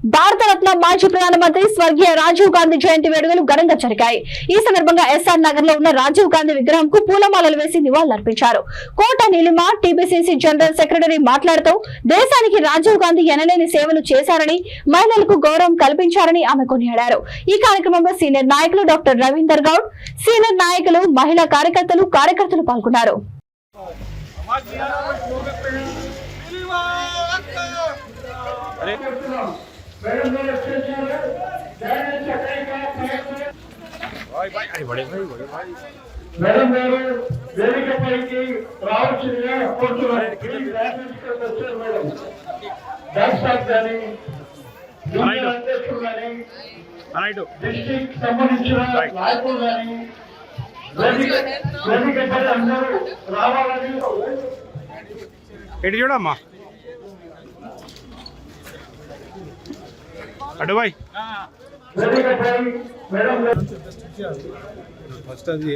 భారతరత్న మాజీ ప్రధానమంత్రి స్వర్గీయ రాజీవ్ గాంధీ జయంతి వేడుకలు ఘనంగా జరిగాయి. ఈ సందర్భంగా ఎస్ఆర్ నగర్ లో ఉన్న రాజీవ్ గాంధీ విగ్రహంకు పూలమాలలు వేసి నివాళులర్పించారు. కోట నీలిమ టీపీసీసీ జనరల్ సెక్రటరీ మాట్లాడుతూ దేశానికి రాజీవ్ గాంధీ ఎనలేని సేవలు చేశారని, మహిళలకు గౌరవం కల్పించారని ఆమె కొనియాడారు. ఈ కార్యక్రమంలో సీనియర్ నాయకులు డాక్టర్ రవీందర్ గౌడ్, సీనియర్ నాయకులు, మహిళా కార్యకర్తలు పాల్గొన్నారు. మేడం గారు వేదికపైకి రావాల్సిందిగా కోరుతున్నారు. మేడం డాక్టర్ కానీ అధ్యక్షులు కానీ డిస్ట్రిక్ట్ సంబంధించిన నాయకులు కానీ వేదికపై అందరూ రావాలని ఎటు చూడమ్మా అటు బాయ్ ఫస్ట్ అది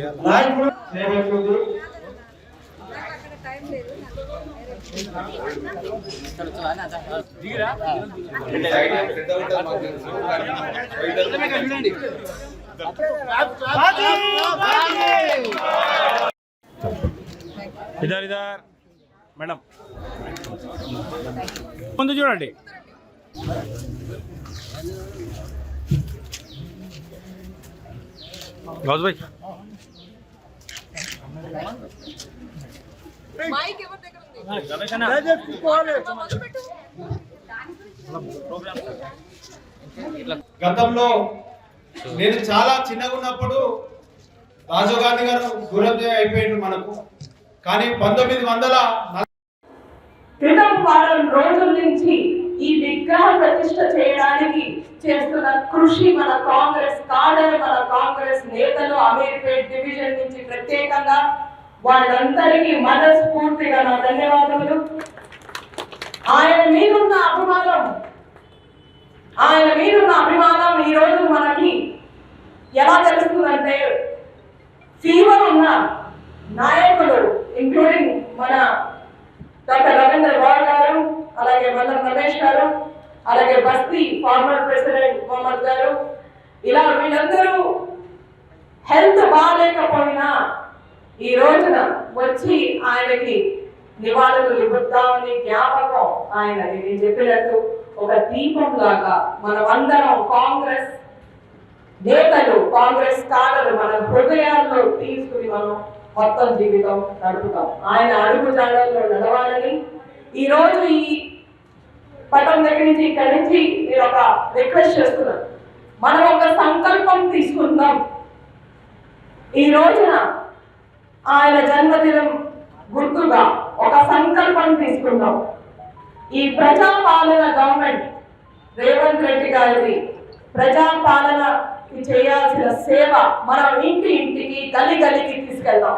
ఇదర్ మేడం ముందు చూడండి. గౌజ్ భాయ్ గతంలో నేను చాలా చిన్నగా ఉన్నప్పుడు రాజీవ్ గాంధీ గారు దూరం అయిపోయిండు మనకు. కానీ 1900 క్రితం వారం రోజుల నుంచి ఈ విగ్రహ ప్రతిష్ఠ చేయడానికి చేస్తున్న కృషి మన కాంగ్రెస్ కాడర్, మన కాంగ్రెస్ నేతలు, అమీర్పేట్ డివిజన్ నుంచి ప్రత్యేకంగా వాళ్ళందరికీ మనస్ఫూర్తిగా నా ధన్యవాదములు. ఆయన మీదున్న అభిమానం ఈ రోజు మనకి ఎలా తెలుస్తుందంటే, ఫీవర్ ఉన్న నాయకులు ఇంక్లూడింగ్ మన డాక్టర్ రవీందర్ గౌడ్ గారు, అలాగే మల్లం రమేష్ గారు, అలాగే బస్తీ ఫార్మర్ ప్రెసిడెంట్ మొహమ్మద్ గారు, ఇలా వీళ్ళందరూ హెల్త్ బాగాలేకపోయినా ఈ రోజున వచ్చి ఆయనకి నివాళులు ఇవ్వద్దామని జ్ఞాపకం ఆయన నేను చెప్పినట్టు ఒక దీపం లాగా మనమందరం కాంగ్రెస్ నేతలు, కాంగ్రెస్ కాడలు మన హృదయాల్లో తీసుకుని మనం మొత్తం జీవితం నడుపుతాం. ఆయన అడుగు జాడల్లో నడవాలని ఈ రోజు ఈ పటం దగ్గర నుంచి ఇక్కడి నుంచి నేను ఒక రిక్వెస్ట్ చేస్తున్నాను. మనం ఒక సంకల్పం తీసుకుందాం. ఈ రోజున ఆయన జన్మదినం గుర్తుగా ఒక సంకల్పం తీసుకుందాం. ఈ ప్రజాపాలన గవర్నమెంట్ రేవంత్ రెడ్డి గారి ప్రజాపాలనకి చేయాల్సిన సేవ మనం ఇంటికి గలి గలికి తీసుకెళ్దాం.